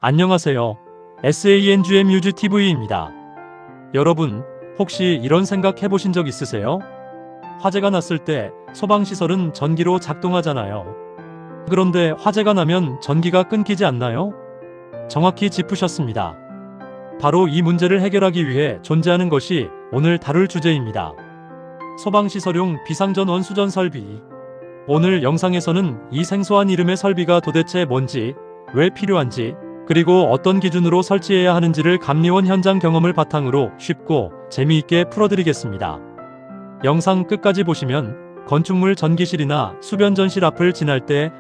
안녕하세요. SANGMUGTV입니다. 여러분, 혹시 이런 생각 해보신 적 있으세요? 화재가 났을 때 소방시설은 전기로 작동하잖아요. 그런데 화재가 나면 전기가 끊기지 않나요? 정확히 짚으셨습니다. 바로 이 문제를 해결하기 위해 존재하는 것이 오늘 다룰 주제입니다. 소방시설용 비상전원 수전 설비. 오늘 영상에서는 이 생소한 이름의 설비가 도대체 뭔지, 왜 필요한지, 그리고 어떤 기준으로 설치해야 하는지를 감리원 현장 경험을 바탕으로 쉽고 재미있게 풀어드리겠습니다. 영상 끝까지 보시면 건축물 전기실이나 수변전실 앞을 지날 때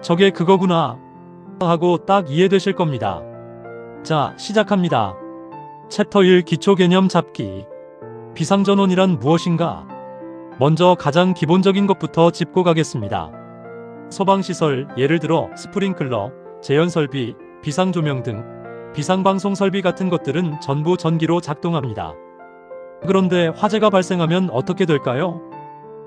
저게 그거구나 하고 딱 이해되실 겁니다. 자, 시작합니다. 챕터 1 기초 개념 잡기. 비상전원이란 무엇인가? 먼저 가장 기본적인 것부터 짚고 가겠습니다. 소방시설, 예를 들어 스프링클러, 제연설비, 비상조명 등 비상방송 설비 같은 것들은 전부 전기로 작동합니다. 그런데 화재가 발생하면 어떻게 될까요?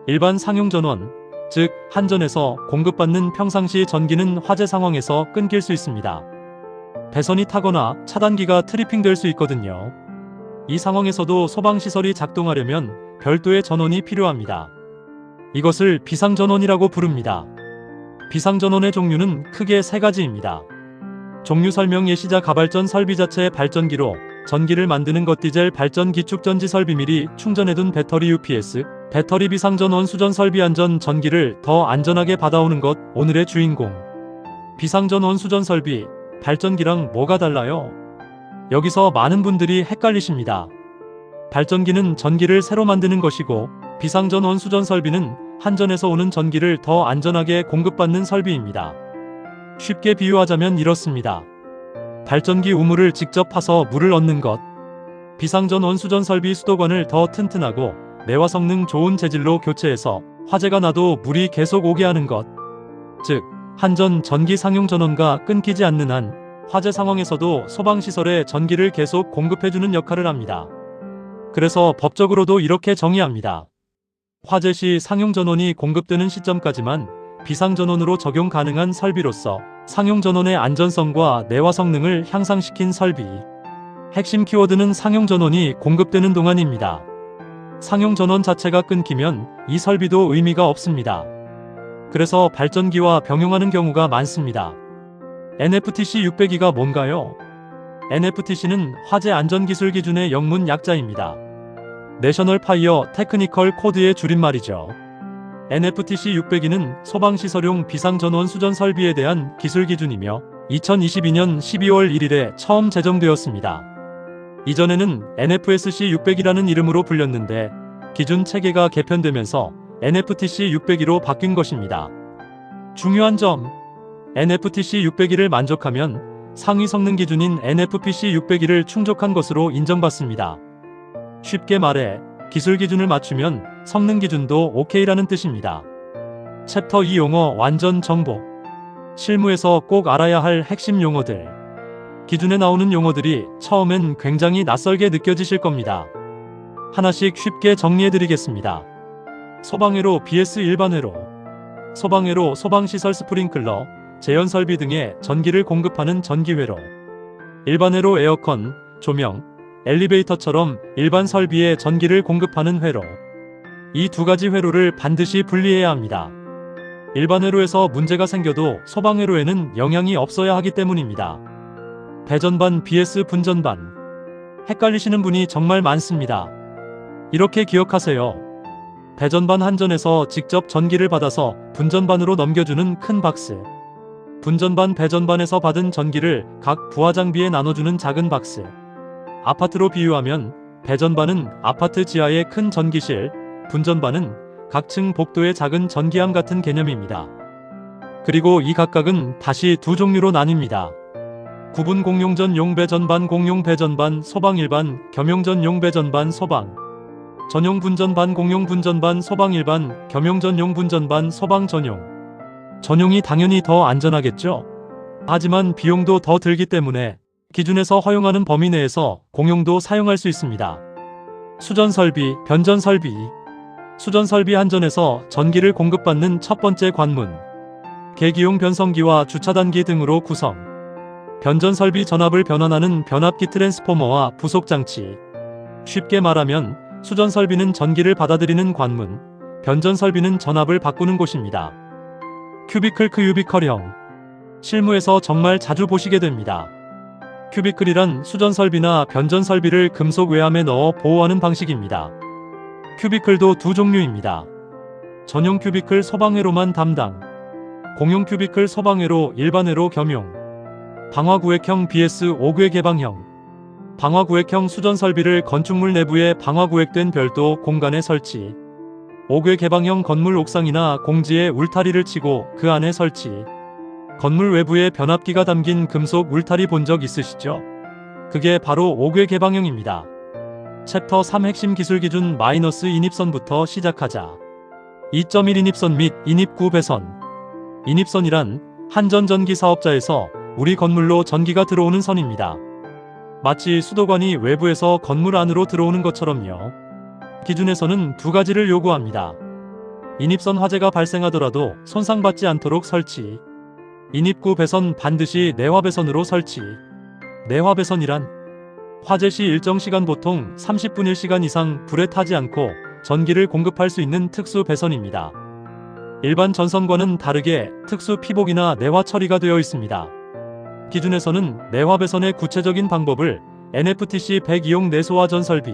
일반 상용전원, 즉 한전에서 공급받는 평상시 전기는 화재 상황에서 끊길 수 있습니다. 배선이 타거나 차단기가 트리핑될 수 있거든요. 이 상황에서도 소방시설이 작동하려면 별도의 전원이 필요합니다. 이것을 비상전원이라고 부릅니다. 비상전원의 종류는 크게 세 가지입니다. 종류 설명 예시자 가발전 설비 자체의 발전기로 전기를 만드는 것 디젤 발전 기축전지 설비 미리 충전해둔 배터리 UPS, 배터리 비상전원 수전 설비 안전 전기를 더 안전하게 받아오는 것 오늘의 주인공. 비상전원 수전 설비, 발전기랑 뭐가 달라요? 여기서 많은 분들이 헷갈리십니다. 발전기는 전기를 새로 만드는 것이고 비상전원 수전 설비는 한전에서 오는 전기를 더 안전하게 공급받는 설비입니다. 쉽게 비유하자면 이렇습니다. 발전기 우물을 직접 파서 물을 얻는 것, 비상전원 수전 설비 수도관을 더 튼튼하고 내화 성능 좋은 재질로 교체해서 화재가 나도 물이 계속 오게 하는 것. 즉, 한전 전기 상용 전원과 끊기지 않는 한 화재 상황에서도 소방시설에 전기를 계속 공급해주는 역할을 합니다. 그래서 법적으로도 이렇게 정의합니다. 화재 시 상용 전원이 공급되는 시점까지만 비상전원으로 적용 가능한 설비로서 상용전원의 안전성과 내화 성능을 향상시킨 설비. 핵심 키워드는 상용전원이 공급되는 동안입니다. 상용전원 자체가 끊기면 이 설비도 의미가 없습니다. 그래서 발전기와 병용하는 경우가 많습니다. NFTC 600이가 뭔가요? NFTC는 화재 안전기술 기준의 영문 약자입니다. 내셔널 파이어 테크니컬 코드의 줄임말이죠. NFTC 602는 소방시설용 비상전원 수전 설비에 대한 기술 기준이며 2022년 12월 1일에 처음 제정되었습니다. 이전에는 NFSC 600이라는 이름으로 불렸는데 기준 체계가 개편되면서 NFTC 602로 바뀐 것입니다. 중요한 점, NFTC 602를 만족하면 상위 성능 기준인 NFPC 602를 충족한 것으로 인정받습니다. 쉽게 말해 기술 기준을 맞추면 성능 기준도 OK라는 뜻입니다. 챕터 2 용어 완전 정복. 실무에서 꼭 알아야 할 핵심 용어들. 기준에 나오는 용어들이 처음엔 굉장히 낯설게 느껴지실 겁니다. 하나씩 쉽게 정리해드리겠습니다. 소방회로 vs 일반회로. 소방회로 소방시설 스프링클러, 제연설비 등의 전기를 공급하는 전기회로. 일반회로 에어컨, 조명, 엘리베이터처럼 일반 설비에 전기를 공급하는 회로. 이 두 가지 회로를 반드시 분리해야 합니다. 일반 회로에서 문제가 생겨도 소방 회로에는 영향이 없어야 하기 때문입니다. 배전반 vs 분전반. 헷갈리시는 분이 정말 많습니다. 이렇게 기억하세요. 배전반 한전에서 직접 전기를 받아서 분전반으로 넘겨주는 큰 박스. 분전반 배전반에서 받은 전기를 각 부하장비에 나눠주는 작은 박스. 아파트로 비유하면 배전반은 아파트 지하의 큰 전기실, 분전반은 각 층 복도의 작은 전기함 같은 개념입니다. 그리고 이 각각은 다시 두 종류로 나뉩니다. 구분 공용전용 배전반 공용 배전반 소방 일반 겸용전용 배전반 소방 전용 분전반 공용 분전반 소방 일반 겸용전용 분전반 소방 전용. 전용이 당연히 더 안전하겠죠? 하지만 비용도 더 들기 때문에 기준에서 허용하는 범위 내에서 공용도 사용할 수 있습니다. 수전설비, 변전설비. 수전설비 한전에서 전기를 공급받는 첫 번째 관문. 계기용 변성기와 주차단기 등으로 구성. 변전 설비 전압을 변환하는 변압기 트랜스포머와 부속 장치. 쉽게 말하면 수전 설비는 전기를 받아들이는 관문, 변전 설비는 전압을 바꾸는 곳입니다. 큐비클 큐비컬형. 실무에서 정말 자주 보시게 됩니다. 큐비클이란 수전 설비나 변전 설비를 금속 외함에 넣어 보호하는 방식입니다. 큐비클도 두 종류입니다. 전용 큐비클 소방회로만 담당, 공용 큐비클 소방회로 일반회로 겸용. 방화구획형 vs 5구획 개방형. 방화구획형 수전 설비를 건축물 내부에 방화구획된 별도 공간에 설치. 5구획 개방형 건물 옥상이나 공지에 울타리를 치고 그 안에 설치. 건물 외부에 변압기가 담긴 금속 울타리 본 적 있으시죠? 그게 바로 5구획 개방형입니다. 챕터 3 핵심 기술 기준 마이너스 인입선부터 시작하자. 2.1 인입선 및 인입구 배선. 인입선이란 한전전기 사업자에서 우리 건물로 전기가 들어오는 선입니다. 마치 수도관이 외부에서 건물 안으로 들어오는 것처럼요. 기준에서는 두 가지를 요구합니다. 인입선 화재가 발생하더라도 손상받지 않도록 설치. 인입구 배선 반드시 내화 배선으로 설치. 내화 배선이란 화재 시 일정 시간 보통 30분 1시간 이상 불에 타지 않고 전기를 공급할 수 있는 특수 배선입니다. 일반 전선과는 다르게 특수 피복이나 내화 처리가 되어 있습니다. 기준에서는 내화 배선의 구체적인 방법을 NFTC 100 이용 내소화 전 설비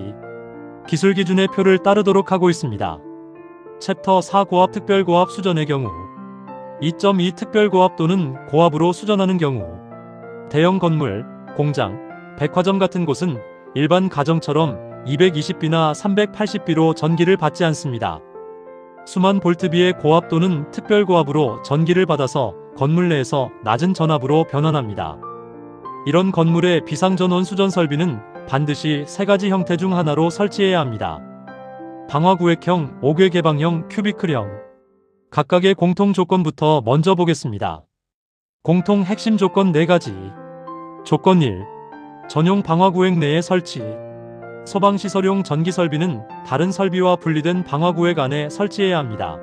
기술 기준의 표를 따르도록 하고 있습니다. 챕터 4 고압 특별고압 수전의 경우 2.2 특별고압 또는 고압으로 수전하는 경우 대형 건물, 공장, 백화점 같은 곳은 일반 가정처럼 220B나 380B로 전기를 받지 않습니다. 수만 볼트비의 고압 또는 특별고압으로 전기를 받아서 건물 내에서 낮은 전압으로 변환합니다. 이런 건물의 비상전원 수전 설비는 반드시 세 가지 형태 중 하나로 설치해야 합니다. 방화구획형, 5구획 개방형, 큐비클형. 각각의 공통 조건부터 먼저 보겠습니다. 공통 핵심 조건 4가지. 조건 1. 전용 방화구획 내에 설치. 소방시설용 전기 설비는 다른 설비와 분리된 방화구획 안에 설치해야 합니다.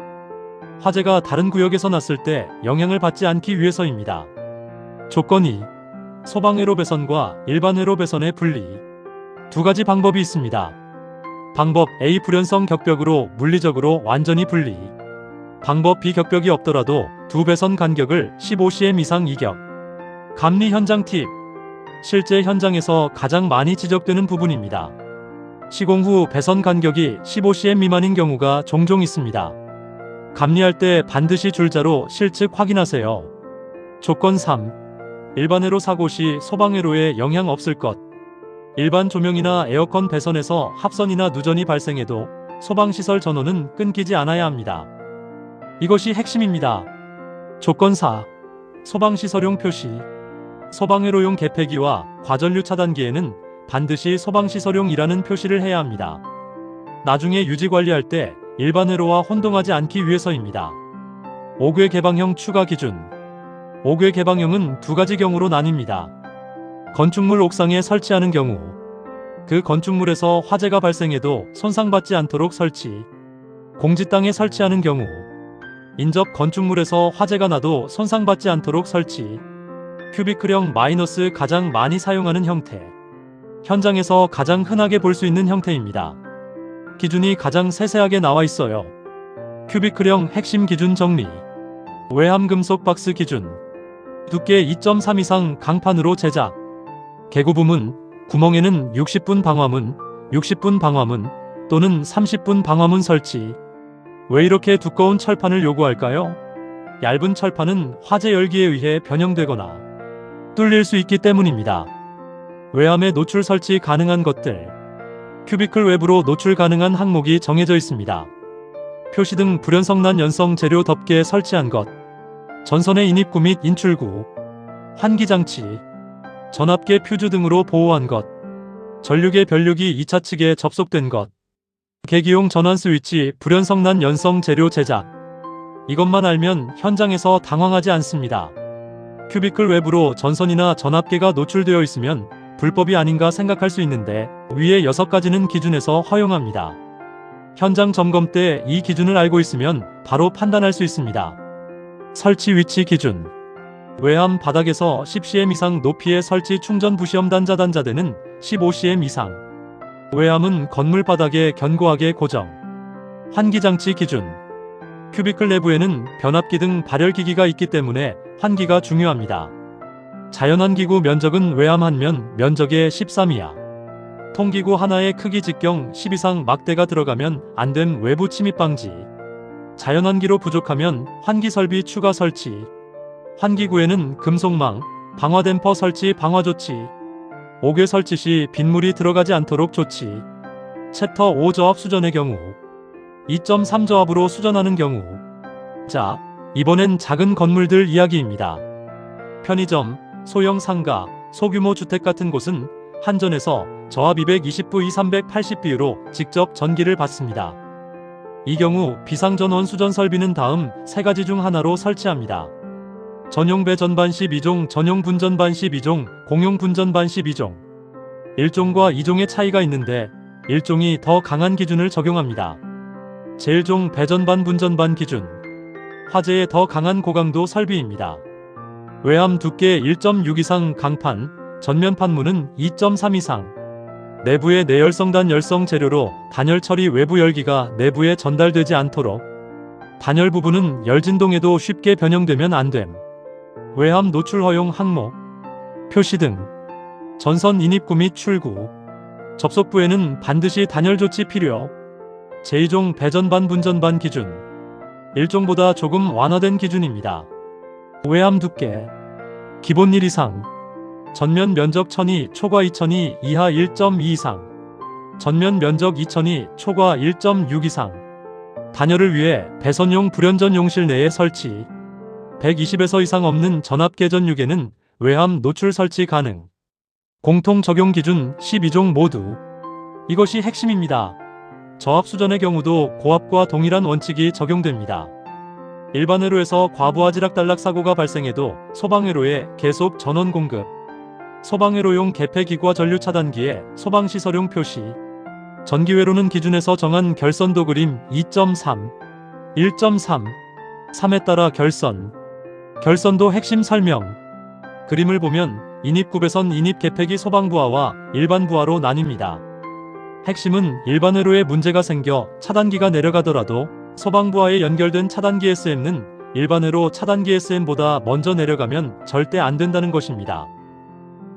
화재가 다른 구역에서 났을 때 영향을 받지 않기 위해서입니다. 조건 2. 소방회로 배선과 일반 회로 배선의 분리. 두 가지 방법이 있습니다. 방법 A. 불연성 격벽으로 물리적으로 완전히 분리. 방법 B. 격벽이 없더라도 두 배선 간격을 15cm 이상 이격. 감리 현장 팁. 실제 현장에서 가장 많이 지적되는 부분입니다. 시공 후 배선 간격이 15cm 미만인 경우가 종종 있습니다. 감리할 때 반드시 줄자로 실측 확인하세요. 조건 3. 일반회로 사고 시 소방회로에 영향 없을 것. 일반 조명이나 에어컨 배선에서 합선이나 누전이 발생해도 소방시설 전원은 끊기지 않아야 합니다. 이것이 핵심입니다. 조건 4. 소방시설용 표시. 소방회로용 개폐기와 과전류 차단기에는 반드시 소방시설용이라는 표시를 해야 합니다. 나중에 유지관리할 때 일반회로와 혼동하지 않기 위해서입니다. 5구획 개방형 추가 기준. 5구획 개방형은 두 가지 경우로 나뉩니다. 건축물 옥상에 설치하는 경우, 그 건축물에서 화재가 발생해도 손상받지 않도록 설치. 공지 땅에 설치하는 경우, 인접 건축물에서 화재가 나도 손상받지 않도록 설치. 큐비클형 마이너스 가장 많이 사용하는 형태. 현장에서 가장 흔하게 볼 수 있는 형태입니다. 기준이 가장 세세하게 나와 있어요. 큐비클형 핵심 기준 정리. 외함 금속 박스 기준. 두께 2.3 이상 강판으로 제작. 개구 부문, 구멍에는 60분 방화문, 60분 방화문 또는 30분 방화문 설치. 왜 이렇게 두꺼운 철판을 요구할까요? 얇은 철판은 화재 열기에 의해 변형되거나 뚫릴 수 있기 때문입니다. 외함에 노출 설치 가능한 것들. 큐비클 외부로 노출 가능한 항목이 정해져 있습니다. 표시 등 불연성난 연성 재료 덮개에 설치한 것. 전선의 인입구 및 인출구. 환기장치. 전압계 퓨즈 등으로 보호한 것. 전류계 변류기 2차 측에 접속된 것. 계기용 전환 스위치 불연성난 연성 재료 제작. 이것만 알면 현장에서 당황하지 않습니다. 큐비클 외부로 전선이나 전압계가 노출되어 있으면 불법이 아닌가 생각할 수 있는데 위의 6가지는 기준에서 허용합니다. 현장 점검 때 이 기준을 알고 있으면 바로 판단할 수 있습니다. 설치 위치 기준. 외암 바닥에서 10cm 이상 높이의 설치 충전 부시험 단자단자대는 15cm 이상. 외암은 건물 바닥에 견고하게 고정. 환기장치 기준. 큐비클 내부에는 변압기 등 발열기기가 있기 때문에 환기가 중요합니다. 자연환기구 면적은 외암 한 면 면적의 13이야. 통기구 하나의 크기 직경 10 이상 막대가 들어가면 안됨 외부 침입 방지. 자연환기로 부족하면 환기설비 추가 설치. 환기구에는 금속망, 방화댐퍼 설치 방화조치. 옥외 설치 시 빗물이 들어가지 않도록 조치. 챕터 5 저압 수전의 경우 2.3 저압으로 수전하는 경우. 자, 이번엔 작은 건물들 이야기입니다. 편의점, 소형 상가, 소규모 주택 같은 곳은 한전에서 저압 220V 380B로 직접 전기를 받습니다. 이 경우 비상전원 수전 설비는 다음 세 가지 중 하나로 설치합니다. 전용 배전반 12종, 전용 분전반 12종, 공용 분전반 12종. 1종과 2종의 차이가 있는데 1종이 더 강한 기준을 적용합니다. 제1종 배전반 분전반 기준. 화재에 더 강한 고강도 설비입니다. 외암 두께 1.6 이상 강판, 전면 판문은 2.3 이상. 내부의 내열성단 열성 재료로 단열 처리 외부 열기가 내부에 전달되지 않도록. 단열 부분은 열진동에도 쉽게 변형되면 안됨. 외암 노출 허용 항목, 표시 등. 전선 인입구 및 출구. 접속부에는 반드시 단열 조치 필요. 제2종 배전반 분전반 기준. 1종보다 조금 완화된 기준입니다. 외암 두께 기본 1 이상. 전면 면적 1000이 초과 2000이 이하 1.2 이상. 전면 면적 2000이 초과 1.6 이상. 단열을 위해 배선용 불연전용실 내에 설치. 120에서 이상 없는 전압 계전육에는 외암 노출 설치 가능. 공통 적용 기준 12종 모두. 이것이 핵심입니다. 저압 수전의 경우도 고압과 동일한 원칙이 적용됩니다. 일반 회로에서 과부하 지락단락 사고가 발생해도 소방회로에 계속 전원 공급. 소방회로용 개폐기구와 전류 차단기에 소방시설용 표시. 전기회로는 기준에서 정한 결선도 그림 2.3, 1.3, 3에 따라 결선. 결선도 핵심 설명. 그림을 보면 인입구배선 인입 개폐기 소방부하와 일반부하로 나뉩니다. 핵심은 일반 회로에 문제가 생겨 차단기가 내려가더라도 소방부하에 연결된 차단기 SM는 일반 회로 차단기 SM보다 먼저 내려가면 절대 안 된다는 것입니다.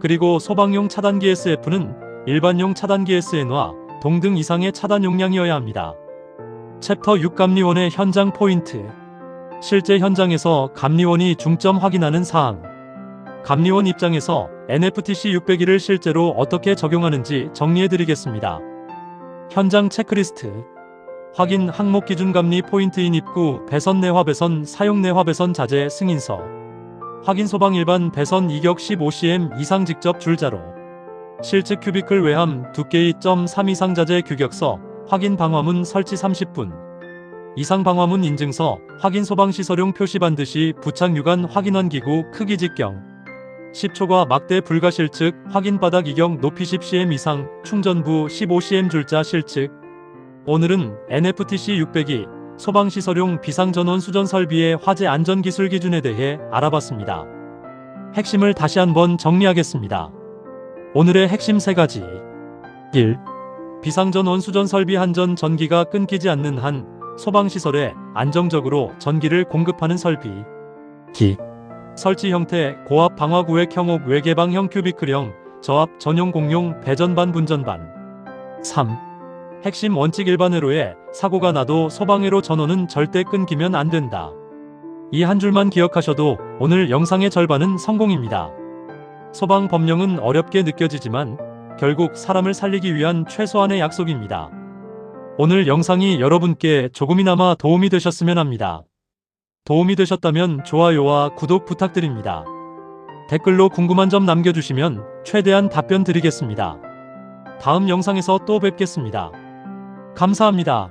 그리고 소방용 차단기 SF는 일반용 차단기 SN과 동등 이상의 차단 용량이어야 합니다. 챕터 6 감리원의 현장 포인트. 실제 현장에서 감리원이 중점 확인하는 사항. 감리원 입장에서 NFTC 602를 실제로 어떻게 적용하는지 정리해드리겠습니다. 현장 체크리스트. 확인 항목 기준 감리 포인트 인입구 배선 내화 배선 사용 내화 배선 자재 승인서. 확인 소방 일반 배선 이격 15cm 이상 직접 줄자로. 실측 큐비클 외함 두께 2.3 이상 자재 규격서. 확인 방화문 설치 30분 이상 방화문 인증서. 확인 소방시설용 표시 반드시 부착 유관 확인원 기구 크기 직경. 10초과 막대 불가 실측. 확인 바닥 이경 높이 10cm 이상 충전부 15cm 줄자 실측. 오늘은 NFTC 602 소방시설용 비상전원 수전 설비의 화재 안전기술 기준에 대해 알아봤습니다. 핵심을 다시 한번 정리하겠습니다. 오늘의 핵심 3가지. 1. 비상전원 수전 설비 한전 전기가 끊기지 않는 한 소방시설에 안정적으로 전기를 공급하는 설비. 2. 설치 형태 고압 방화구획 형옥 외개방형 큐비클형 저압 전용 공용 배전반 분전반. 3. 핵심 원칙 일반 회로에 사고가 나도 소방회로 전원은 절대 끊기면 안 된다. 이 한 줄만 기억하셔도 오늘 영상의 절반은 성공입니다. 소방 법령은 어렵게 느껴지지만 결국 사람을 살리기 위한 최소한의 약속입니다. 오늘 영상이 여러분께 조금이나마 도움이 되셨으면 합니다. 도움이 되셨다면 좋아요와 구독 부탁드립니다. 댓글로 궁금한 점 남겨주시면 최대한 답변 드리겠습니다. 다음 영상에서 또 뵙겠습니다. 감사합니다.